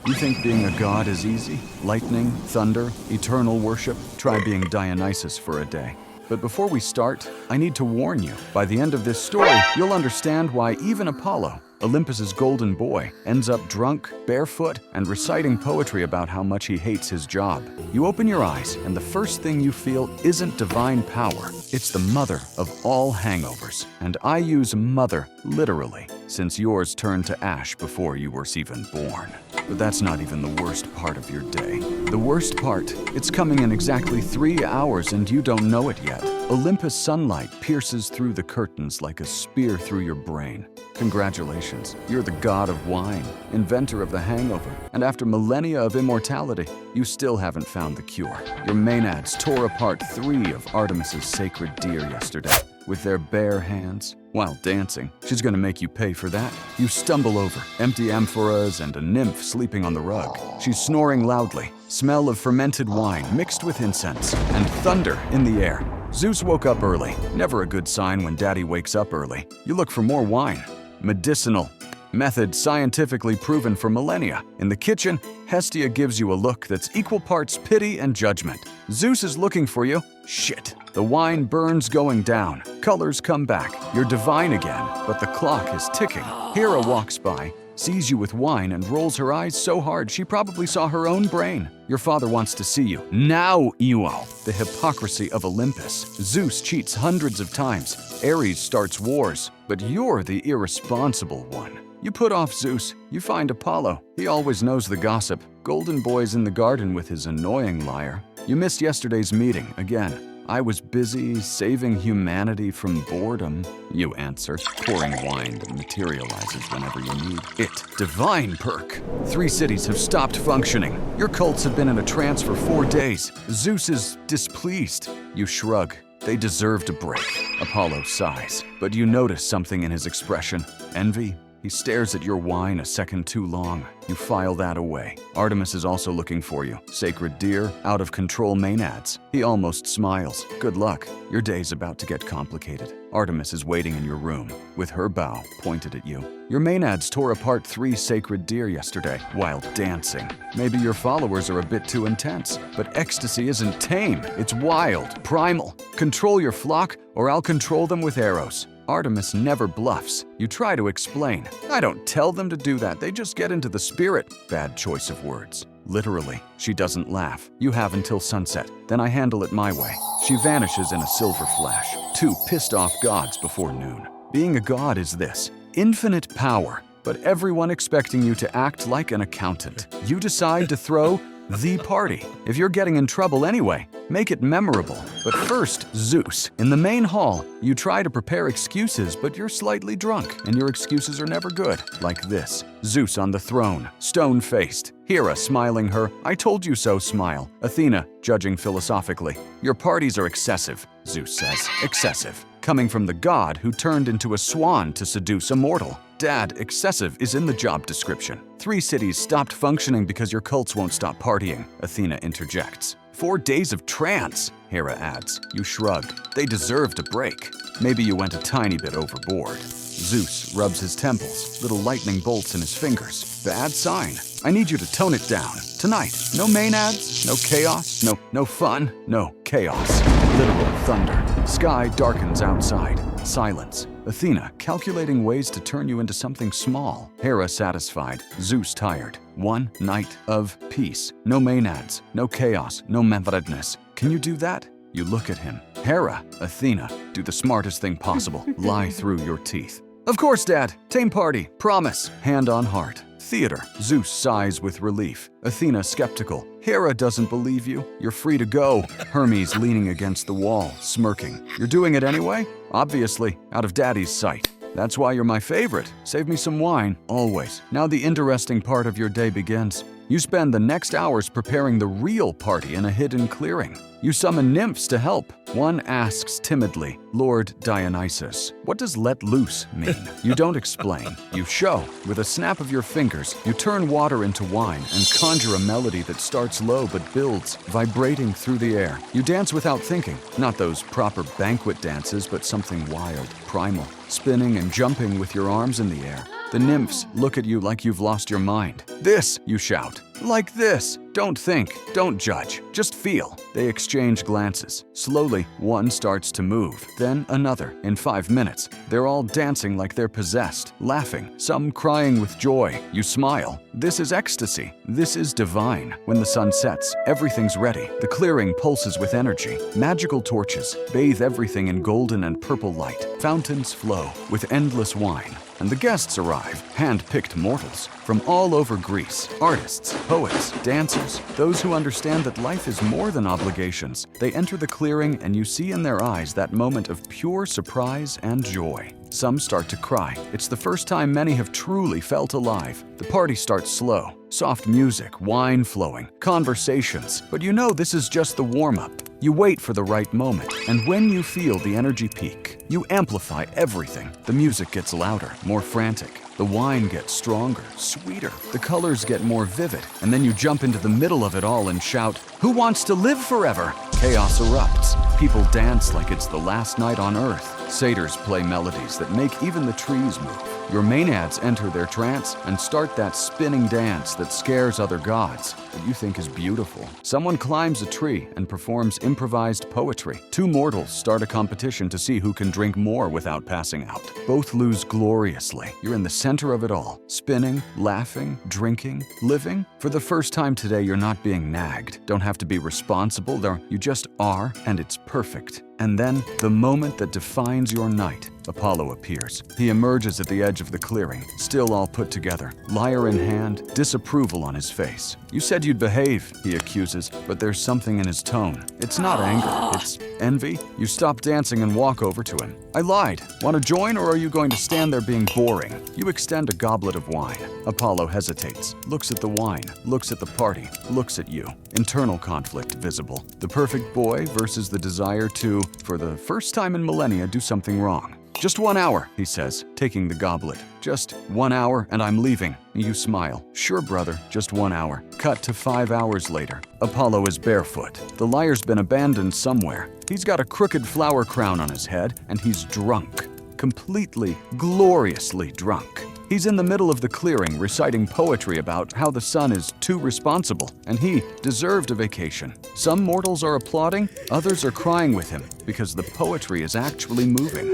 You think being a god is easy? Lightning, thunder, eternal worship? Try being Dionysus for a day. But before we start, I need to warn you. By the end of this story, you'll understand why even Apollo, Olympus's golden boy, ends up drunk, barefoot, and reciting poetry about how much he hates his job. You open your eyes, and the first thing you feel isn't divine power. It's the mother of all hangovers. And I use mother literally, since yours turned to ash before you were even born. But that's not even the worst part of your day. The worst part, it's coming in exactly 3 hours and you don't know it yet. Olympus sunlight pierces through the curtains like a spear through your brain. Congratulations, you're the god of wine, inventor of the hangover, and after millennia of immortality, you still haven't found the cure. Your maenads tore apart 3 of Artemis's sacred deer yesterday with their bare hands. While dancing, she's gonna make you pay for that. You stumble over empty amphoras and a nymph sleeping on the rug. She's snoring loudly, smell of fermented wine mixed with incense, and thunder in the air. Zeus woke up early. Never a good sign when daddy wakes up early. You look for more wine. Medicinal. Method scientifically proven for millennia. In the kitchen, Hestia gives you a look that's equal parts pity and judgment. Zeus is looking for you. Shit. The wine burns going down. Colors come back. You're divine again, but the clock is ticking. Hera walks by, sees you with wine, and rolls her eyes so hard she probably saw her own brain. Your father wants to see you. Now, Io. The hypocrisy of Olympus. Zeus cheats hundreds of times. Ares starts wars. But you're the irresponsible one. You put off Zeus. You find Apollo. He always knows the gossip. Golden Boy's in the garden with his annoying lyre. You missed yesterday's meeting again. I was busy saving humanity from boredom, you answer. Pouring wine that materializes whenever you need it. Divine perk. 3 cities have stopped functioning. Your cults have been in a trance for 4 days. Zeus is displeased. You shrug. They deserved a break. Apollo sighs, but you notice something in his expression. Envy? He stares at your wine a second too long. You file that away. Artemis is also looking for you. Sacred deer, out-of-control maenads. He almost smiles. Good luck. Your day's about to get complicated. Artemis is waiting in your room, with her bow pointed at you. Your maenads tore apart 3 sacred deer yesterday while dancing. Maybe your followers are a bit too intense, but ecstasy isn't tame. It's wild, primal. Control your flock, or I'll control them with arrows. Artemis never bluffs. You try to explain. I don't tell them to do that, they just get into the spirit. Bad choice of words. Literally, she doesn't laugh. You have until sunset, then I handle it my way. She vanishes in a silver flash. 2 pissed off gods before noon. Being a god is this: infinite power, but everyone expecting you to act like an accountant. You decide to throw the party. If you're getting in trouble anyway, make it memorable. But first, Zeus. In the main hall, you try to prepare excuses, but you're slightly drunk, and your excuses are never good. Like this. Zeus on the throne, stone-faced. Hera smiling her "I told you so" smile. Athena judging philosophically. Your parties are excessive, Zeus says. Excessive. Coming from the god who turned into a swan to seduce a mortal. Dad, excessive is in the job description. 3 cities stopped functioning because your cults won't stop partying, Athena interjects. 4 days of trance, Hera adds. You shrug. They deserved a break. Maybe you went a tiny bit overboard. Zeus rubs his temples, little lightning bolts in his fingers. Bad sign. I need you to tone it down. Tonight, no maenads, no chaos, no fun, no chaos. Literal thunder. Sky darkens outside. Silence. Athena calculating ways to turn you into something small. Hera satisfied. Zeus tired. 1 night of peace. No maenads, no chaos, no methodiveness. Can you do that? You look at him. Hera, Athena, do the smartest thing possible. Lie through your teeth. Of course, Dad. Tame party. Promise. Hand on heart. Theater. Zeus sighs with relief. Athena skeptical. Hera doesn't believe you. You're free to go. Hermes leaning against the wall, smirking. You're doing it anyway? Obviously, out of Daddy's sight. That's why you're my favorite. Save me some wine, always. Now the interesting part of your day begins. You spend the next hours preparing the real party in a hidden clearing. You summon nymphs to help. One asks timidly, Lord Dionysus, what does let loose mean? You don't explain. You show. With a snap of your fingers, you turn water into wine and conjure a melody that starts low but builds, vibrating through the air. You dance without thinking. Not those proper banquet dances, but something wild, primal. Spinning and jumping with your arms in the air. The nymphs look at you like you've lost your mind. This, you shout. Like this. Don't think, don't judge, just feel. They exchange glances. Slowly, one starts to move, then another. In 5 minutes, they're all dancing like they're possessed, laughing, some crying with joy. You smile. This is ecstasy. This is divine. When the sun sets, everything's ready. The clearing pulses with energy. Magical torches bathe everything in golden and purple light. Fountains flow with endless wine. And the guests arrive, hand-picked mortals from all over Greece. Artists, poets, dancers, those who understand that life is more than obligations. They enter the clearing and you see in their eyes that moment of pure surprise and joy. Some start to cry. It's the first time many have truly felt alive. The party starts slow. Soft music, wine flowing, conversations. But you know this is just the warm-up. You wait for the right moment, and when you feel the energy peak, you amplify everything. The music gets louder, more frantic. The wine gets stronger, sweeter. The colors get more vivid, and then you jump into the middle of it all and shout, "Who wants to live forever?" Chaos erupts. People dance like it's the last night on Earth. Satyrs play melodies that make even the trees move. Your maenads enter their trance and start that spinning dance that scares other gods, but you think is beautiful. Someone climbs a tree and performs improvised poetry. Two mortals start a competition to see who can drink more without passing out. Both lose gloriously. You're in the center of it all, spinning, laughing, drinking, living. For the first time today, you're not being nagged. Don't have to be responsible there. You just are, and it's perfect. And then, the moment that defines your night, Apollo appears. He emerges at the edge of the clearing, still all put together, lyre in hand, disapproval on his face. "You said you'd behave," he accuses, but there's something in his tone. It's not anger, it's envy. You stop dancing and walk over to him. "I lied. Want to join, or are you going to stand there being boring?" You extend a goblet of wine. Apollo hesitates, looks at the wine, looks at the party, looks at you. Internal conflict visible. The perfect boy versus the desire to, for the first time in millennia, do something wrong. "Just 1 hour," he says, taking the goblet. "Just 1 hour and I'm leaving." You smile. "Sure, brother, just 1 hour." Cut to 5 hours later. Apollo is barefoot. The lyre's been abandoned somewhere. He's got a crooked flower crown on his head and he's drunk. Completely, gloriously drunk. He's in the middle of the clearing reciting poetry about how the sun is too responsible and he deserved a vacation. Some mortals are applauding, others are crying with him because the poetry is actually moving.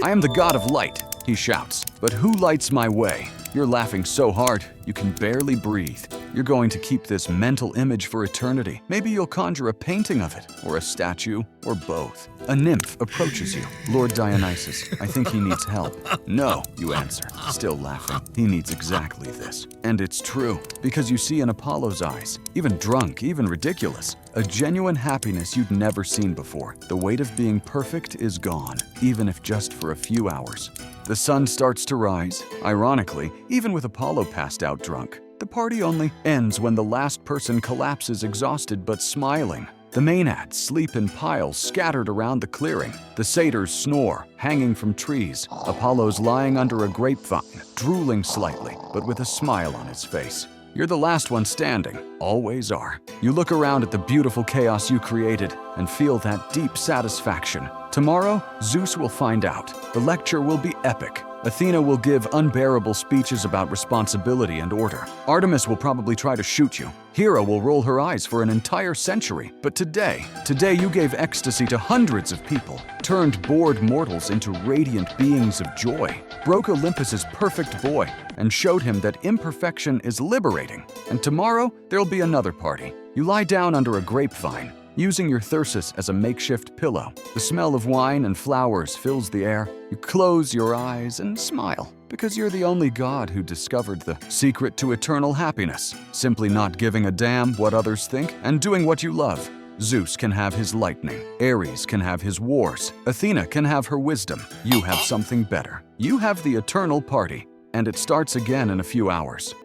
"I am the god of light," he shouts, "but who lights my way?" You're laughing so hard, you can barely breathe. You're going to keep this mental image for eternity. Maybe you'll conjure a painting of it, or a statue, or both. A nymph approaches you. "Lord Dionysus, I think he needs help." "No," you answer, still laughing. "He needs exactly this." And it's true, because you see in Apollo's eyes, even drunk, even ridiculous, a genuine happiness you'd never seen before. The weight of being perfect is gone, even if just for a few hours. The sun starts to rise. Ironically, even with Apollo passed out drunk, the party only ends when the last person collapses exhausted but smiling. The maenads sleep in piles scattered around the clearing. The satyrs snore, hanging from trees. Apollo's lying under a grapevine, drooling slightly, but with a smile on his face. You're the last one standing, always are. You look around at the beautiful chaos you created and feel that deep satisfaction. Tomorrow, Zeus will find out. The lecture will be epic. Athena will give unbearable speeches about responsibility and order. Artemis will probably try to shoot you. Hera will roll her eyes for an entire century. But today you gave ecstasy to hundreds of people, turned bored mortals into radiant beings of joy, broke Olympus's perfect boy, and showed him that imperfection is liberating. And tomorrow, there'll be another party. You lie down under a grapevine, using your thyrsus as a makeshift pillow. The smell of wine and flowers fills the air. You close your eyes and smile, because you're the only god who discovered the secret to eternal happiness. Simply not giving a damn what others think and doing what you love. Zeus can have his lightning. Ares can have his wars. Athena can have her wisdom. You have something better. You have the eternal party. And it starts again in a few hours.